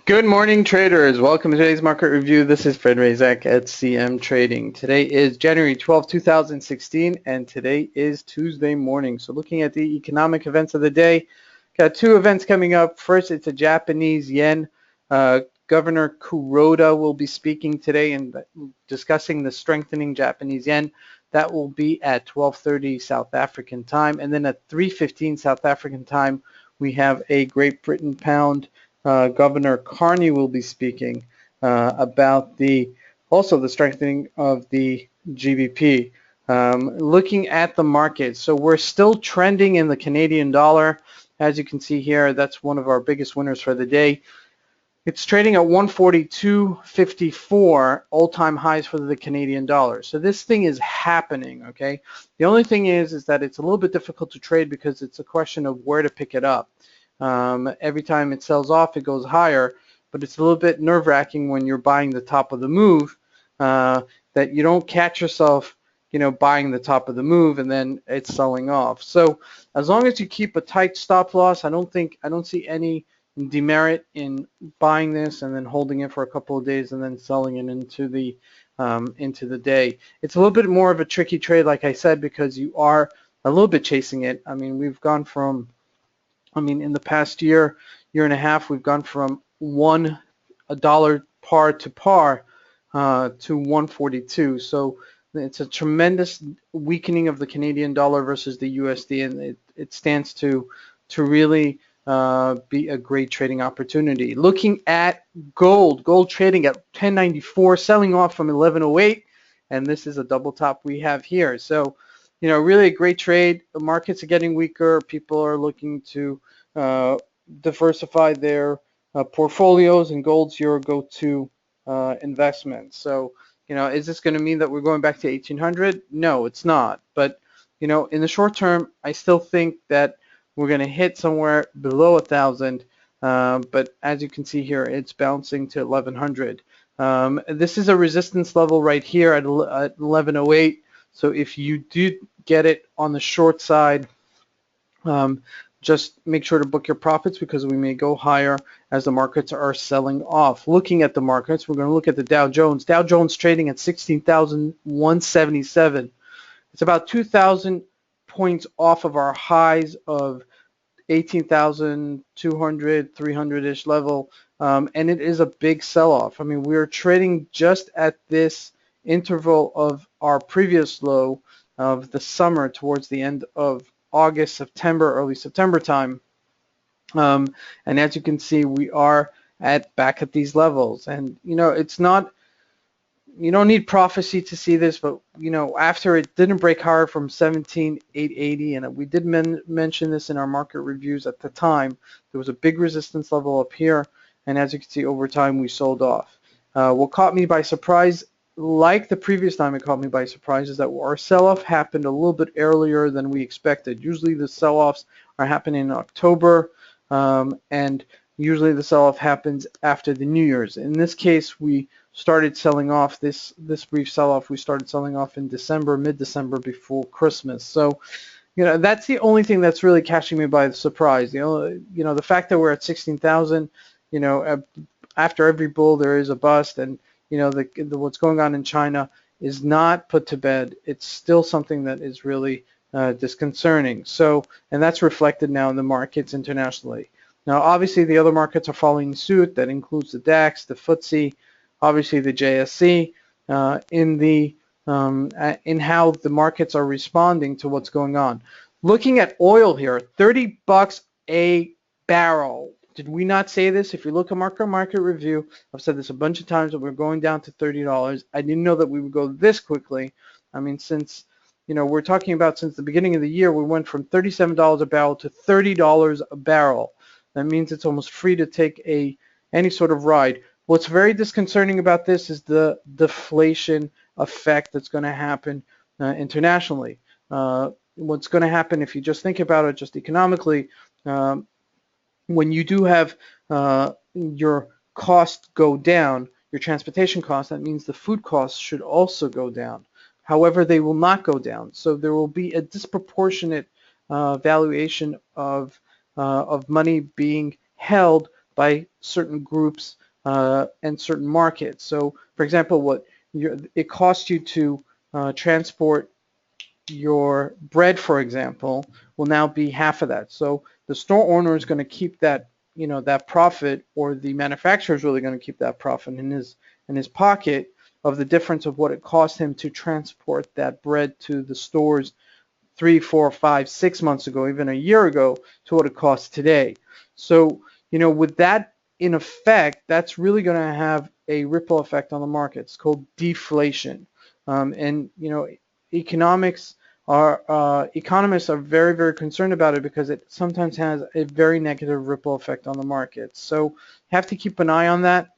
Good morning, traders. Welcome to today's market review. This is Razak at CMTrading. Today is January 12, 2016, and today is Tuesday morning. So looking at the economic events of the day, got two events coming up. First, it's a Japanese yen. Governor Kuroda will be speaking today and discussing the strengthening Japanese yen. That will be at 12:30 South African time. And then at 3:15 South African time, we have a Great Britain pound. Governor Carney will be speaking about also the strengthening of the GBP. Looking at the market, so we're still trending in the Canadian dollar. As you can see here, that's one of our biggest winners for the day. It's trading at 142.54 all-time highs for the Canadian dollar. So this thing is happening, okay? The only thing is that it's a little bit difficult to trade because it's a question of where to pick it up. Every time it sells off, it goes higher, but it's a little bit nerve-wracking when you're buying the top of the move, that you don't catch yourself, buying the top of the move and then it's selling off. So as long as you keep a tight stop loss, I don't see any demerit in buying this and then holding it for a couple of days and then selling it into the day. It's a little bit more of a tricky trade, like I said, because you are a little bit chasing it. I mean, we've gone from in the past year and a half, we've gone from $1 par to par to 142. So it's a tremendous weakening of the Canadian dollar versus the USD, and it stands to really be a great trading opportunity. Looking at gold trading at 1094, selling off from 1108, and this is a double top we have here. So really a great trade. The markets are getting weaker. People are looking to diversify their portfolios, and gold's your go-to investment. So, is this going to mean that we're going back to 1800? No, it's not. But, in the short term, I still think that we're going to hit somewhere below 1,000. But as you can see here, it's bouncing to 1,100. This is a resistance level right here at 1108. So if you do get it on the short side, just make sure to book your profits because we may go higher as the markets are selling off. Looking at the markets, we're going to look at the Dow Jones. Dow Jones trading at 16,177. It's about 2,000 points off of our highs of 18,200, 300-ish level, and it is a big sell-off. I mean, we're trading just at this interval of our previous low of the summer towards the end of August, September, early September time. And as you can see, we are back at these levels. And, it's not, you don't need prophecy to see this, but, after it didn't break higher from 17,880, and we did mention this in our market reviews at the time, there was a big resistance level up here. And as you can see, over time, we sold off. What caught me by surprise, like the previous time it caught me by surprise, is that our sell-off happened a little bit earlier than we expected. Usually the sell-offs are happening in October, and usually the sell-off happens after the New Year's. In this case, we started selling off this brief sell-off. We started selling off in December, mid-December, before Christmas. So, that's the only thing that's really catching me by surprise. The fact that we're at 16,000. After every bull there is a bust, and what's going on in China is not put to bed. It's still something that is really disconcerting. So, and that's reflected now in the markets internationally. Now, obviously, the other markets are following suit. That includes the DAX, the FTSE, obviously the JSE, in how the markets are responding to what's going on. Looking at oil here, $30 a barrel. Did we not say this? If you look at market review, I've said this a bunch of times that we're going down to $30. I didn't know that we would go this quickly. I mean, since we're talking about since the beginning of the year, we went from $37 a barrel to $30 a barrel. That means it's almost free to take any sort of ride. What's very disconcerting about this is the deflation effect that's going to happen internationally. What's going to happen, if you just think about it just economically, when you do have your cost go down, your transportation costs, that means the food costs should also go down. However, they will not go down. So there will be a disproportionate valuation of money being held by certain groups and certain markets. So, for example, it costs you to transport your bread, for example, will now be half of that. So the store owner is going to keep that, that profit, or the manufacturer is really going to keep that profit in his pocket of the difference of what it cost him to transport that bread to the stores 3, 4, 5, 6 months ago, even a year ago, to what it costs today. So, with that in effect, that's really going to have a ripple effect on the market. It's called deflation. And economists are very, very concerned about it because it sometimes has a very negative ripple effect on the market. So you have to keep an eye on that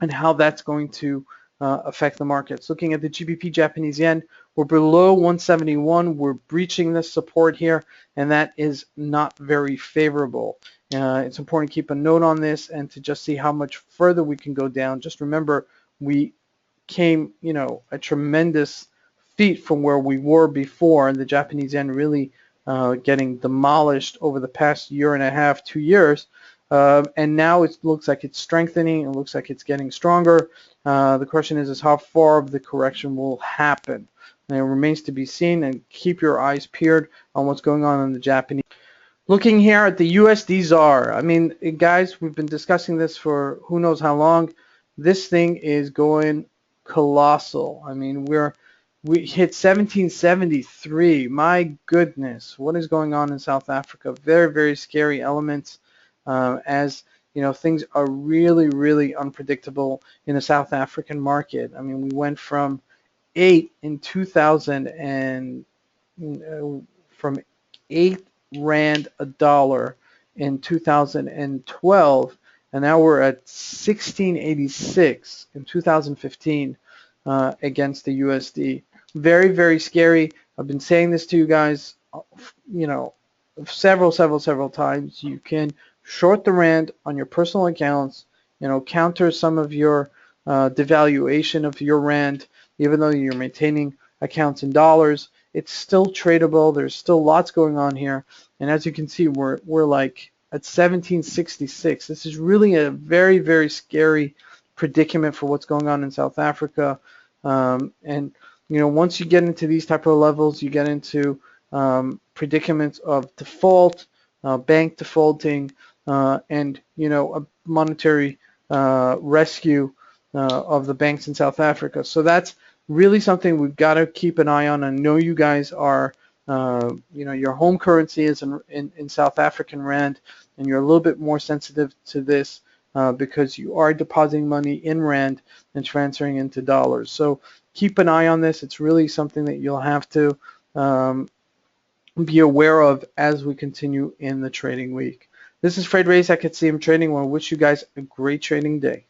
and how that's going to affect the markets. Looking at the GBP Japanese yen, we're below 171. We're breaching this support here, and that is not very favorable. It's important to keep a note on this and to just see how much further we can go down. Just remember, we came, a tremendous feet from where we were before, and the Japanese yen really getting demolished over the past year and a half, 2 years. And now it looks like it's strengthening. It looks like it's getting stronger. The question is how far of the correction will happen. And it remains to be seen, and keep your eyes peeled on what's going on in the Japanese. Looking here at the USDZAR, I mean, guys, we've been discussing this for who knows how long. This thing is going colossal. I mean, we hit 1773. My goodness, what is going on in South Africa? Very, very scary elements. As things are really, really unpredictable in the South African market. I mean, we went from 8 in 2000 and from 8 rand a dollar in 2012, and now we're at 1686 in 2015 against the USD. Very, very scary. I've been saying this to you guys, several times. You can short the rand on your personal accounts, counter some of your devaluation of your rand, even though you're maintaining accounts in dollars. It's still tradable. There's still lots going on here, and as you can see, we're like at 1766. This is really a very, very scary predicament for what's going on in South Africa. And once you get into these type of levels, you get into predicaments of default, bank defaulting, and a monetary rescue of the banks in South Africa. So that's really something we've got to keep an eye on. I know you guys are, your home currency is in South African rand, and you're a little bit more sensitive to this because you are depositing money in rand and transferring into dollars. So keep an eye on this. It's really something that you'll have to be aware of as we continue in the trading week. This is Razak at CMTrading. I want to wish you guys a great trading day.